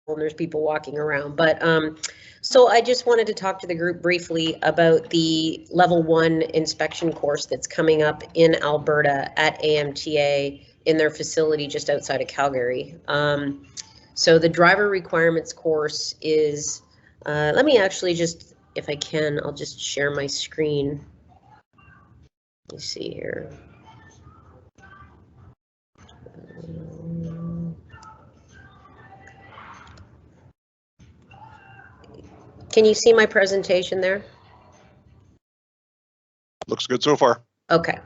and there's people walking around. But so I just wanted to talk to the group briefly about the level 1 inspection course that's coming up in Alberta at AMTA in their facility just outside of Calgary. So the driver requirements course is, let me actually just, if I can, I'll just share my screen. Let me see here. Can you see my presentation there? Looks good so far. Okay.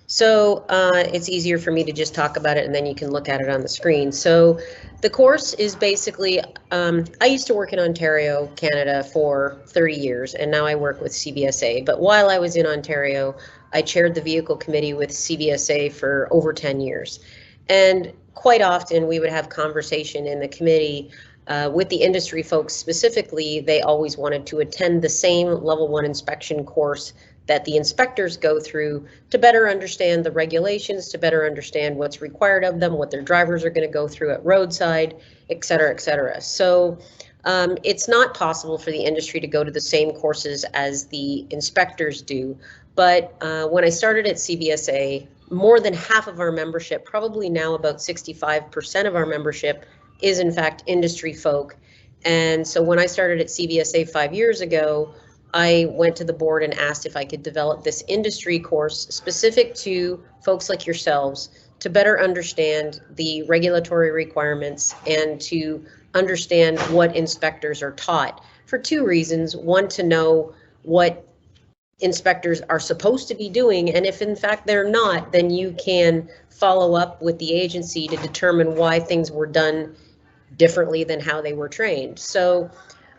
So it's easier for me to just talk about it and then you can look at it on the screen. So the course is basically, I used to work in Ontario, Canada for 30 years, and now I work with CVSA. But while I was in Ontario, I chaired the vehicle committee with CVSA for over 10 years. And quite often we would have conversation in the committee with the industry folks specifically. They always wanted to attend the same level 1 inspection course that the inspectors go through to better understand the regulations, to better understand what's required of them, what their drivers are going to go through at roadside, et cetera, et cetera. So it's not possible for the industry to go to the same courses as the inspectors do. But when I started at CVSA, more than half of our membership, probably now about 65% of our membership, is in fact industry folk. And so when I started at CVSA 5 years ago, I went to the board and asked if I could develop this industry course specific to folks like yourselves to better understand the regulatory requirements and to understand what inspectors are taught for 2 reasons. One, to know what inspectors are supposed to be doing, and if in fact they're not, then you can follow up with the agency to determine why things were done differently than how they were trained. So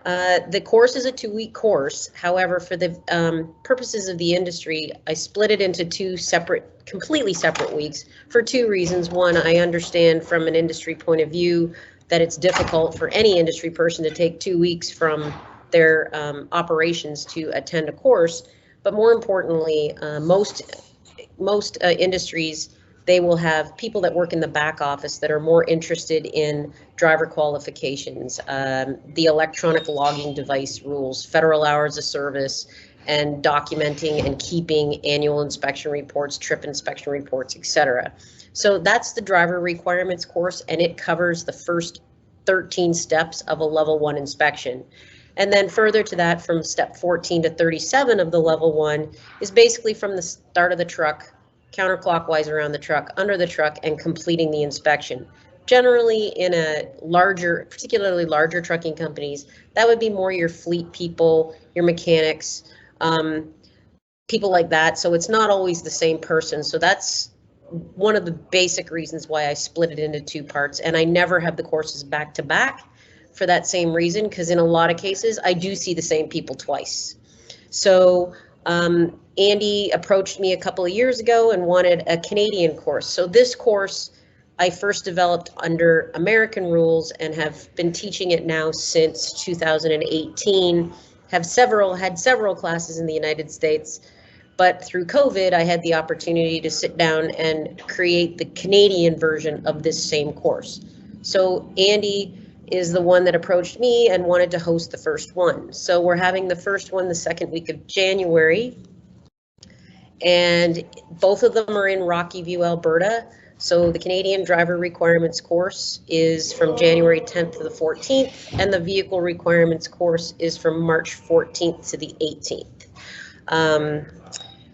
the course is a 2-week course. However, for the purposes of the industry, I split it into 2 separate, completely separate weeks for 2 reasons. One, I understand from an industry point of view that it's difficult for any industry person to take 2 weeks from their operations to attend a course. But more importantly, most industries, they will have people that work in the back office that are more interested in driver qualifications, the electronic logging device rules, federal hours of service, and documenting and keeping annual inspection reports, trip inspection reports, etc. So that's the driver requirements course, and it covers the first 13 steps of a level 1 inspection. And then further to that, from step 14 to 37 of the level 1 is basically from the start of the truck, counterclockwise around the truck, under the truck, and completing the inspection. Generally in a larger, particularly larger trucking companies, that would be more your fleet people, your mechanics, people like that. So it's not always the same person. So that's one of the basic reasons why I split it into 2 parts. And I never have the courses back to back for that same reason, because in a lot of cases, I do see the same people twice. So Andy approached me a couple of years ago and wanted a Canadian course. So this course I first developed under American rules and have been teaching it now since 2018. Had several classes in the United States, but through COVID, I had the opportunity to sit down and create the Canadian version of this same course. So Andy is the one that approached me and wanted to host the first one. So we're having the first one the 2nd week of January. And both of them are in Rocky View, Alberta. So the Canadian driver requirements course is from January 10th to the 14th, and the vehicle requirements course is from March 14th to the 18th.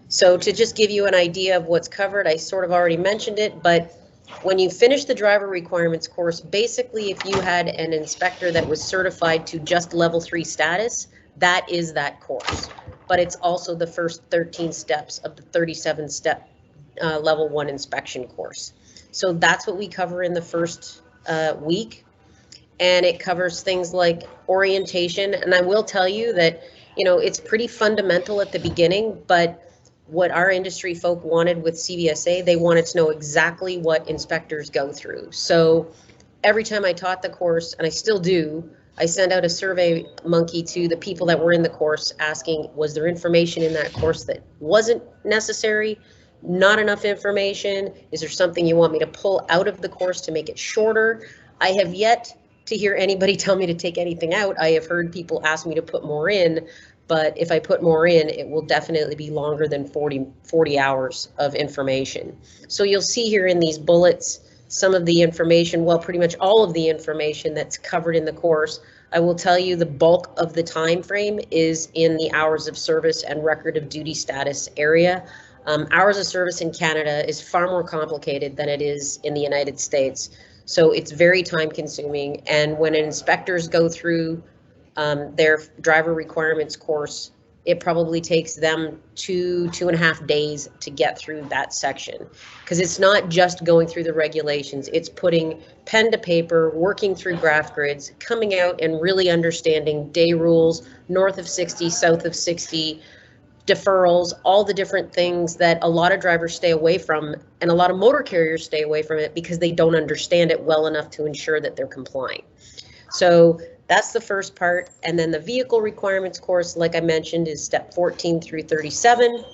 So to just give you an idea of what's covered, I sort of already mentioned it, but when you finish the driver requirements course, basically if you had an inspector that was certified to just level 3 status, that is that course. But it's also the first 13 steps of the 37-step level 1 inspection course. So that's what we cover in the first week. And it covers things like orientation. And I will tell you that, you know, it's pretty fundamental at the beginning, but what our industry folk wanted with CVSA, they wanted to know exactly what inspectors go through. So every time I taught the course, and I still do, I send out a survey monkey to the people that were in the course asking, was there information in that course that wasn't necessary? Not enough information? Is there something you want me to pull out of the course to make it shorter? I have yet to hear anybody tell me to take anything out. I have heard people ask me to put more in, but if I put more in, it will definitely be longer than 40 hours of information. So you'll see here in these bullets some of the information, well, pretty much all of the information that's covered in the course. I will tell you the bulk of the time frame is in the hours of service and record of duty status area. Hours of service in Canada is far more complicated than it is in the United States. So it's very time consuming. And when inspectors go through their driver requirements course, it probably takes them 2.5 days to get through that section, because it's not just going through the regulations, it's putting pen to paper, working through graph grids, coming out and really understanding day rules, north of 60, south of 60, deferrals, all the different things that a lot of drivers stay away from, and a lot of motor carriers stay away from it because they don't understand it well enough to ensure that they're complying. So that's the first part. And then the vehicle requirements course, like I mentioned, is step 14 through 37.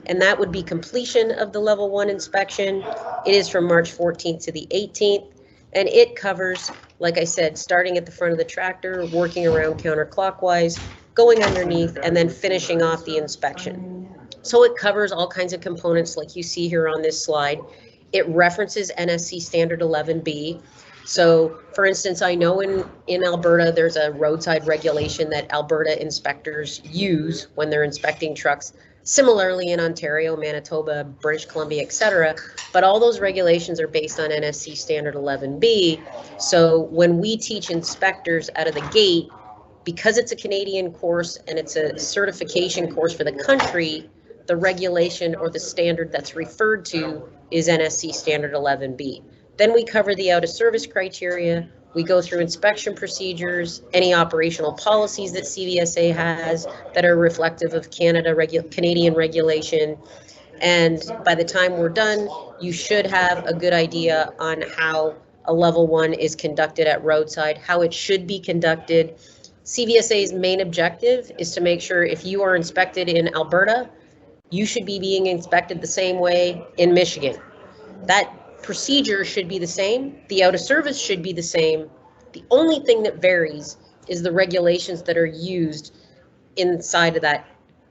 And that would be completion of the level 1 inspection. It is from March 14th to the 18th. And it covers, like I said, starting at the front of the tractor, working around counterclockwise, going underneath, and then finishing off the inspection. So it covers all kinds of components like you see here on this slide. It references NSC Standard 11B. So, for instance, I know in Alberta, there's a roadside regulation that Alberta inspectors use when they're inspecting trucks. Similarly, in Ontario, Manitoba, British Columbia, etc. But all those regulations are based on NSC Standard 11B. So when we teach inspectors out of the gate, because it's a Canadian course and it's a certification course for the country, the regulation or the standard that's referred to is NSC Standard 11B. Then we cover the out of service criteria. We go through inspection procedures, any operational policies that CVSA has that are reflective of Canadian regulation. And by the time we're done, you should have a good idea on how a level 1 is conducted at roadside, how it should be conducted. CVSA's main objective is to make sure if you are inspected in Alberta, you should be being inspected the same way in Michigan. That procedure should be the same. The out of service should be the same. The only thing that varies is the regulations that are used inside of that,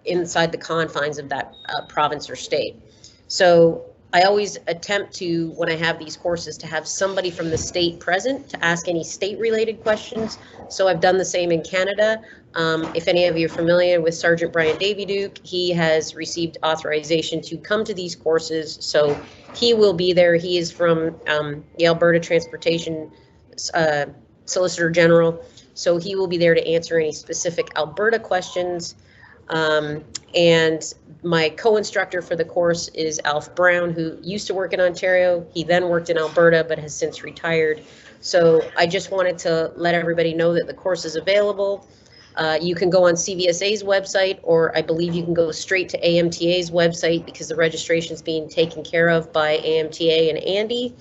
inside the confines of that province or state. So I always attempt to, when I have these courses, to have somebody from the state present to ask any state-related questions. So I've done the same in Canada. If any of you are familiar with Sergeant Brian Daviduke, he has received authorization to come to these courses. So he will be there. He is from the Alberta Transportation Solicitor General. So he will be there to answer any specific Alberta questions. And my co-instructor for the course is Alf Brown, who used to work in Ontario. He then worked in Alberta, but has since retired. So I just wanted to let everybody know that the course is available. You can go on CVSA's website, or I believe you can go straight to AMTA's website because the registration is being taken care of by AMTA and Andy.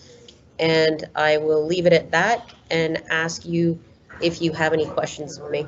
And I will leave it at that and ask you if you have any questions for me.